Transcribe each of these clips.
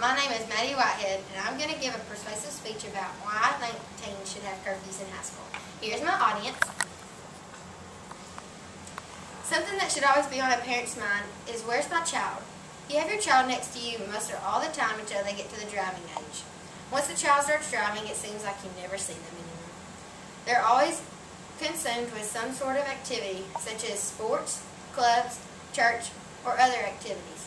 my name is Maddie Whitehead, and I'm going to give a persuasive speech about why I think teens should have curfews in high school. Here's my audience. Something that should always be on a parent's mind is, where's my child? You have your child next to you most all the time until they get to the driving age. Once the child starts driving, it seems like you never see them anymore. They're always consumed with some sort of activity, such as sports, clubs, church, or other activities.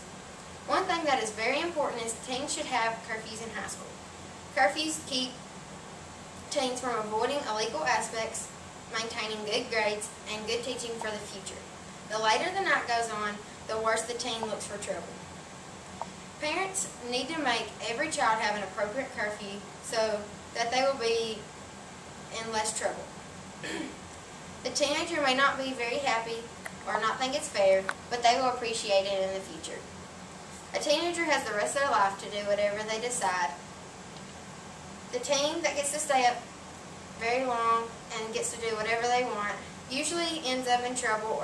One thing that is very important is teens should have curfews in high school. Curfews keep teens from avoiding illegal aspects, maintaining good grades, and good teaching for the future. The later the night goes on, the worse the teen looks for trouble. Parents need to make every child have an appropriate curfew so that they will be in less trouble. The teenager may not be very happy or not think it's fair, but they will appreciate it in the future. A teenager has the rest of their life to do whatever they decide. The teen that gets to stay up very long and gets to do whatever they want usually ends up in trouble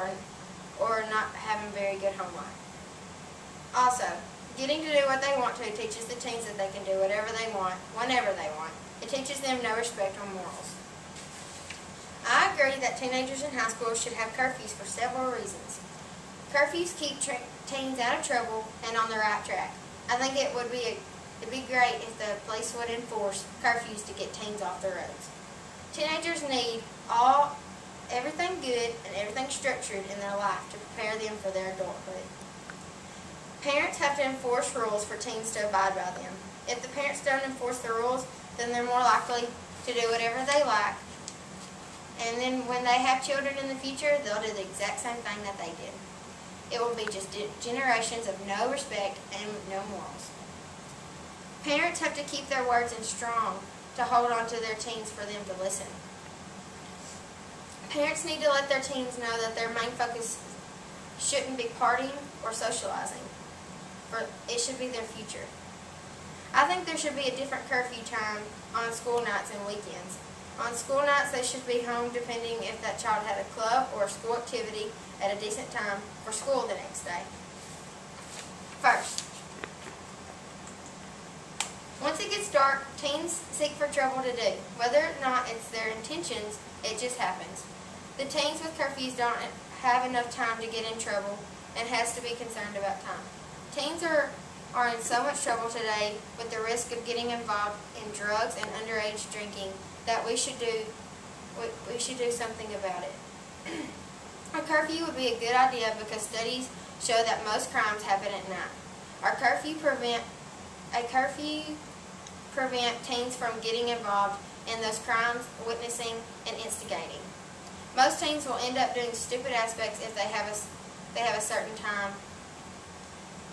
or not having very good home life. Also, getting to do what they want to teaches the teens that they can do whatever they want, whenever they want. It teaches them no respect or morals. I agree that teenagers in high school should have curfews for several reasons. Curfews keep teens out of trouble and on the right track. I think it'd be great if the police would enforce curfews to get teens off the roads. Teenagers need everything good and everything structured in their life to prepare them for their adulthood. Parents have to enforce rules for teens to abide by them. If the parents don't enforce the rules, then they're more likely to do whatever they like. And then when they have children in the future, they'll do the exact same thing that they did. It will be just generations of no respect and no morals. Parents have to keep their words in strong to hold on to their teens for them to listen. Parents need to let their teens know that their main focus shouldn't be partying or socializing, for it should be their future. I think there should be a different curfew time on school nights and weekends. On school nights, they should be home depending if that child had a club or a school activity at a decent time for school the next day. First, once it gets dark, teens seek for trouble to do. Whether or not it's their intentions, it just happens. The teens with curfews don't have enough time to get in trouble and has to be concerned about time. Teens are in so much trouble today with the risk of getting involved in drugs and underage drinking that we should do something about it. A curfew would be a good idea because studies show that most crimes happen at night. A curfew prevent teens from getting involved in those crimes, witnessing, and instigating. Most teens will end up doing stupid aspects if they have a certain time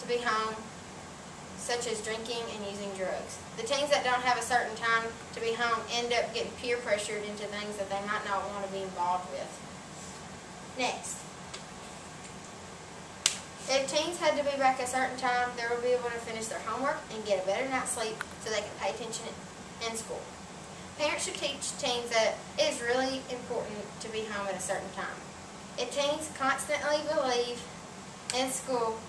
to be home, such as drinking and using drugs. The teens that don't have a certain time to be home end up getting peer pressured into things that they might not want to be involved with. Next, if teens had to be back at a certain time, they will be able to finish their homework and get a better night's sleep so they can pay attention in school. Parents should teach teens that it is really important to be home at a certain time. If teens constantly believe in school,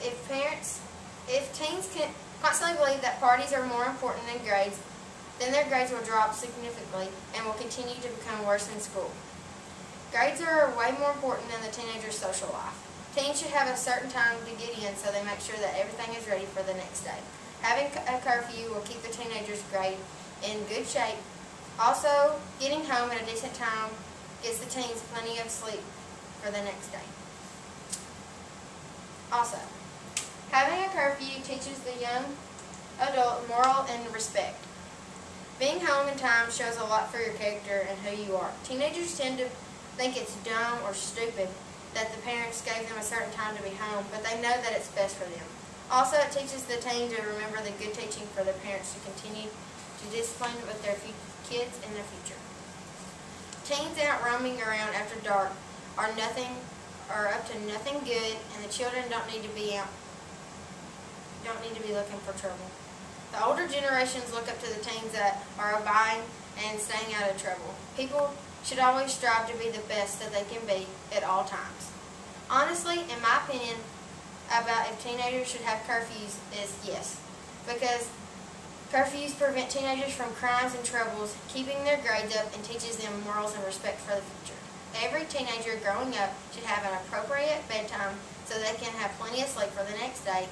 if teens can constantly believe that parties are more important than grades, then their grades will drop significantly and will continue to become worse in school. Grades are way more important than the teenager's social life. Teens should have a certain time to get in so they make sure that everything is ready for the next day. Having a curfew will keep the teenager's grade in good shape. Also, getting home at a decent time gives the teens plenty of sleep for the next day. Also, having a curfew teaches the young adult moral and respect. Being home in time shows a lot for your character and who you are. Teenagers tend to think it's dumb or stupid that the parents gave them a certain time to be home, but they know that it's best for them. Also, it teaches the teen to remember the good teaching for their parents to continue to discipline with their kids in the future. Teens out roaming around after dark are up to nothing good, and the children don't need to be looking for trouble. The older generations look up to the teens that are obeying and staying out of trouble. People should always strive to be the best that they can be at all times. Honestly, in my opinion, about if teenagers should have curfews is yes. Because curfews prevent teenagers from crimes and troubles, keeping their grades up, and teaches them morals and respect for the future. Every teenager growing up should have an appropriate bedtime so they can have plenty of sleep for the next day.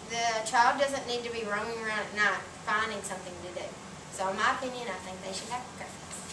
The child doesn't need to be roaming around at night finding something to do. So in my opinion, I think they should have curfews.